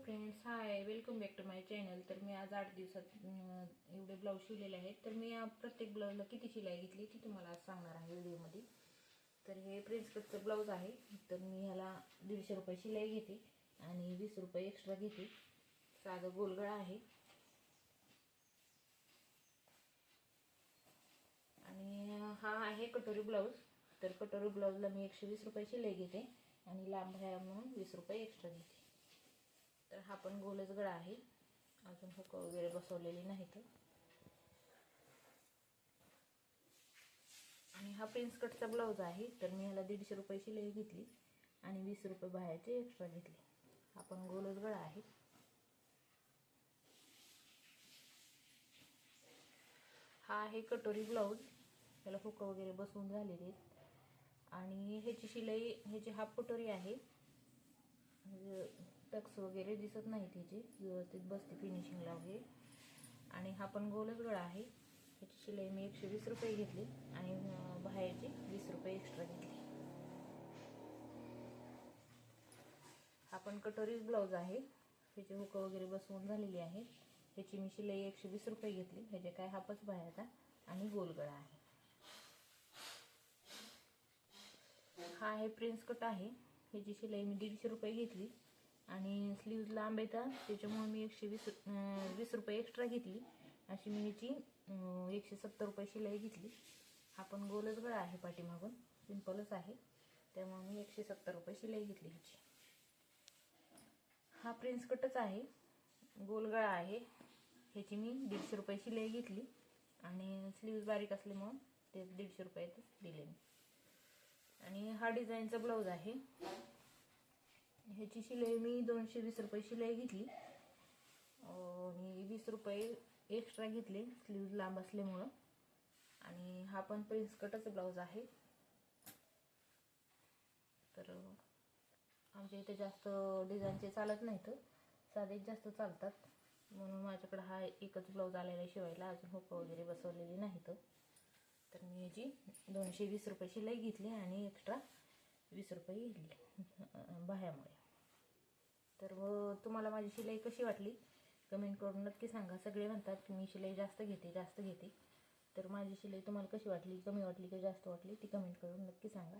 Friends, hi, welcome back to my channel. तर मी आज 8 दिवसात एवढे ब्लाऊज शिवलेले आहेत. तर मी प्रत्येक ब्लाऊजला किती शिलाई घेतली ती तुम्हाला आज सांगणार आहे व्हिडिओमध्ये. तर हे प्रिन्स कटचं ब्लाऊज आहे. तर मी ह्याला 150 रुपये शिलाई घेते आणि 20 रुपये एक्स्ट्रा घेते. साधं गोलगळा आहे आणि हा आहे कटोरी ब्लाऊज. तर कटोरी ब्लाऊजला मी 120 रुपये शिलाई घेते आणि लांब आहे म्हणून 20 रुपये एक्स्ट्रा घेते. तर हा पण गोलच गळा आहे, अजून हुक वगैरे बसवलेली नाहीत. आणि हा प्रिन्स कटचा ब्लाऊज आहे. तर मी ह्याला 150 रुपये शिलाई घेतली आणि 20 रुपये बाहेरचे एक्स्ट्रा घेतले. हा पण गोलच गळा आहे. हा आहे कटोरी ब्लाऊज, त्याला हुक वगैरे बसवून झालेले आहेत आणि ह्याची शिलाई, ह्याची हाफ कटोरी आहे. टक्स वगैरे दिसत नाही, त्याची व्यवस्थित बसते फिनिशिंगला वगैरे. आणि हा पण गोलच गळा आहे. ह्याची शिलाई मी 120 रुपये घेतली आणि बाहेरचे 20 रुपये एक्स्ट्रा घेतले. हा पण कटोरीच ब्लाऊज आहे. ह्याची हुक वगैरे बसवून झालेली आहे. ह्याची मी शिलाई 120 रुपये घेतली. ह्याचे काय हापच बाहेरचा आणि गोल गळा आहे. हा आहे प्रिन्स कट आहे. ह्याची शिलाई मी 150 रुपये घेतली आणि स्लीव्ज लांब येतात त्याच्यामुळे मी 120 रुपये एक्स्ट्रा घेतली. अशी मी ह्याची 170 रुपये शिलाई घेतली. हा पण गोलच गळा आहे, पाठीमागून सिंपलच आहे, त्यामुळे मी 170 रुपये शिलाई घेतली ह्याची. हा प्रिन्स कटच आहे, गोल गळा आहे. ह्याची मी 150 रुपये शिलाई घेतली आणि स्लीव्ज बारीक असल्यामुळे ते 150 रुपयातच दिले मी. आणि हा डिझाईनचा ब्लाऊज आहे. ह्याची शिलाई मी 220 रुपये शिलाई घेतली आणि 20 रुपये एक्स्ट्रा घेतले स्लीव्ज लांब असल्यामुळं. आणि हा पण प्रिन्स कटच ब्लाऊज आहे. तर आमच्या इथे जास्त डिझाईनचे चालत नाहीत, साधेच जास्त चालतात, म्हणून माझ्याकडे हा एकच ब्लाऊज आलेला शिवायला. अजून हुक वगैरे बसवलेली नाहीत. तर मी याची 220 रुपये शिलाई घेतली आणि एक्स्ट्रा 20 रुपये घेतली बाह्यामुळे. तर तुम्हाला माझी शिलाई कशी वाटली कमेंट करून नक्की सांगा. सगळे म्हणतात की मी शिलाई जास्त घेते. तर माझी शिलाई तुम्हाला कशी वाटली, कमी वाटली की जास्त वाटली, ती कमेंट करून नक्की सांगा.